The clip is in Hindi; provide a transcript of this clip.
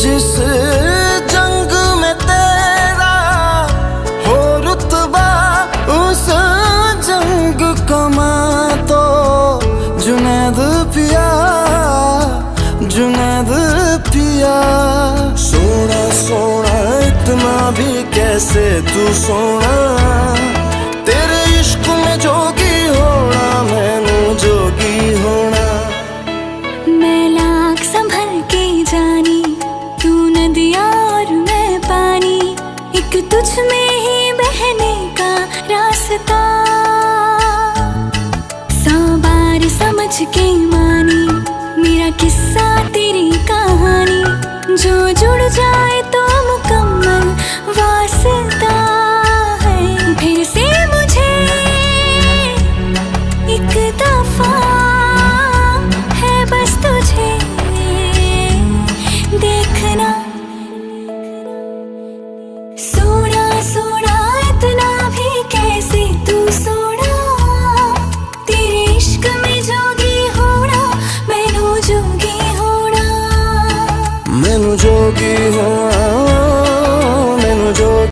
जिस जंग में तेरा हो रुतबा, उस जंग कमा तो जुनैद पिया, जुनैद पिया। सोना सोना इतना भी कैसे तू सोना, तेरे इश्क में जोगी होना, मैनू जोगी होना। मैं लाख संभल के जानी, तू नदिया और मैं पानी, एक तुझ में ही बहने का रास्ता। 100 बार समझ के मानी मेरा किस्सा तेरी कहानी, जो जुड़ जाए तो मुकम्मल वास्ता है। फिर से मुझे एक दफा है बस तुझे देखना। सोना सोना इतना भी कैसे तू सोना, तेरे इश्क में जोगी होना, मैनू जोगी होना, मैनू जोगी होना।